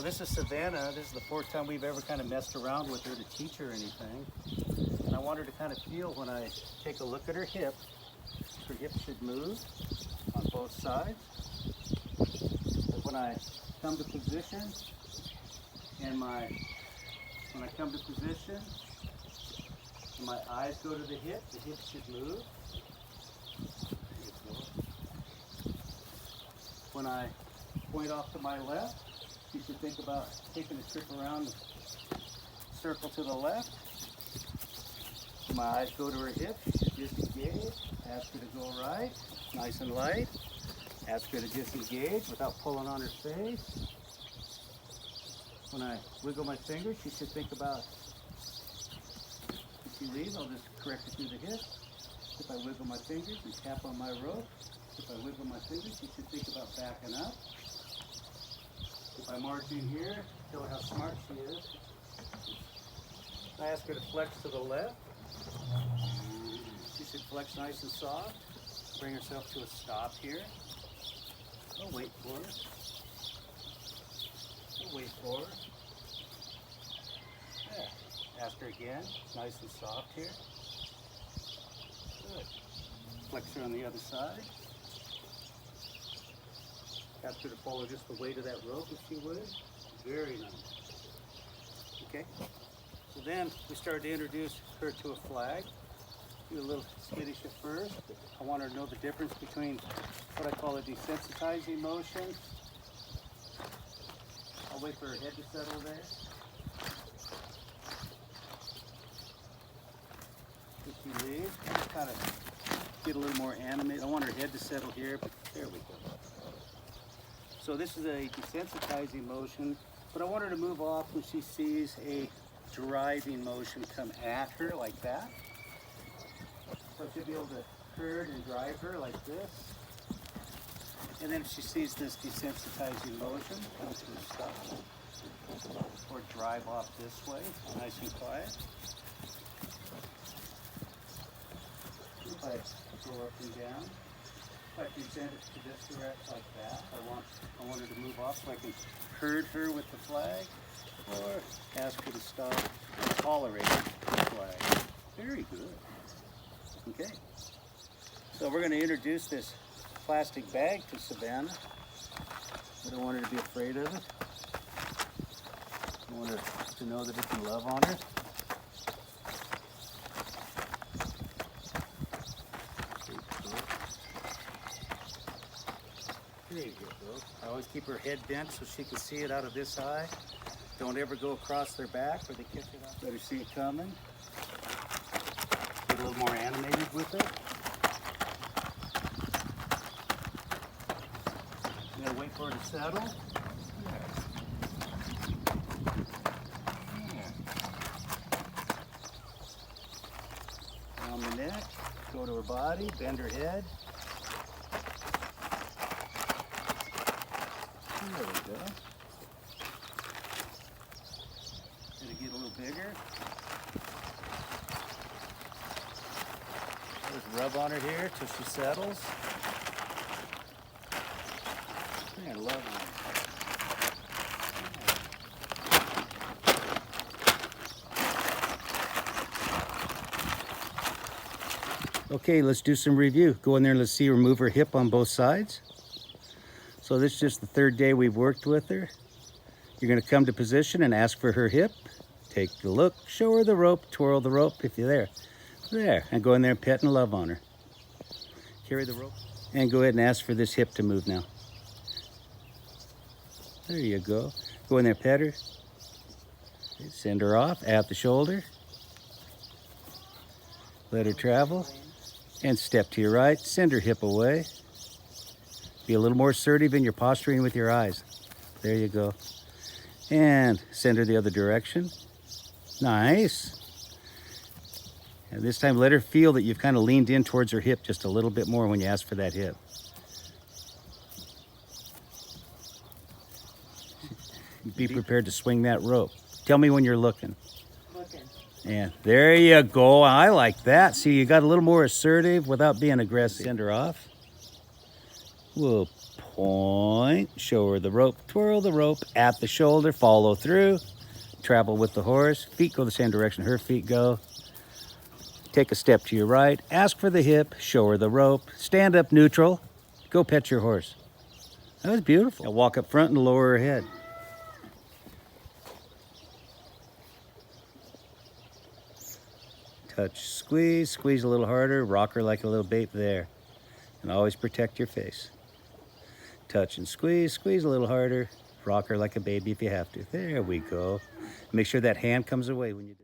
this is Savannah. This is the fourth time we've ever kind of messed around with her to teach her anything. And I want her to kind of feel when I take a look at her hip should move on both sides. But when I come to position, and my eyes go to the hip should move. When I point off to my left, you should think about taking a trip around the circle to the left. When my eyes go to her hip, she should disengage. Ask her to go right, nice and light. Ask her to disengage without pulling on her face. When I wiggle my fingers, she should think about, if she leaves, I'll just correct her through the hip. If I wiggle my fingers and tap on my rope, if I wiggle my fingers, she should think about backing up. If I march in here, show her how smart she is. I ask her to flex to the left. She should flex nice and soft. Bring herself to a stop here. I'll wait for her. I'll wait for her. Yeah. Ask her again. Nice and soft here. Good. Flex her on the other side. Ask her to follow just the weight of that rope if she would. Very nice. Okay. So then we started to introduce her to a flag. Do a little skittish at first. I want her to know the difference between what I call a desensitizing motion. I'll wait for her head to settle there. If she leaves, just kind of get a little more animated. I want her head to settle here, but there we go. So this is a desensitizing motion, but I want her to move off when she sees a driving motion come at her like that. So she'll be able to herd and drive her like this. And then if she sees this desensitizing motion, come to a stop. Or drive off this way, nice and quiet. If I go up and down, if I present it to this direction like that, I want her to move off so I can herd her with the flag, or ask her to stop and tolerate the flag. Very good. Okay. So we're going to introduce this plastic bag to Savannah. I don't want her to be afraid of it. I want her to know that it can love on her. There you go. I always keep her head bent so she can see it out of this eye. Don't ever go across their back or they kick it up. Let her see it coming. Get a little more animated with it. I'm going to wait for her to settle. Down the neck, go to her body, bend her head. There we go. Gonna get a little bigger. Just rub on her here till she settles. I love her. Okay, let's do some review. Go in there and let's see her move her hip on both sides. So this is just the third day we've worked with her. You're going to come to position and ask for her hip. Take a look, show her the rope, twirl the rope if you're there. There, and go in there and pet and love on her. Carry the rope. And go ahead and ask for this hip to move now. There you go. Go in there, pet her. Send her off at the shoulder. Let her travel. And step to your right, send her hip away. Be a little more assertive in your posturing with your eyes. There you go. And send her the other direction. Nice. And this time let her feel that you've kind of leaned in towards her hip just a little bit more when you ask for that hip. Be prepared to swing that rope. Tell me when you're looking. And there you go. I like that. See, you got a little more assertive without being aggressive. Send her off. We'll Point, show her the rope, twirl the rope at the shoulder, follow through, travel with the horse, feet go the same direction her feet go. Take a step to your right, ask for the hip, show her the rope, stand up neutral, go pet your horse. That was beautiful. Now walk up front and lower her head. Touch, squeeze, squeeze a little harder, rock her like a little baby there. And always protect your face. Touch and squeeze, squeeze a little harder, rock her like a baby if you have to. There we go. Make sure that hand comes away when you do it.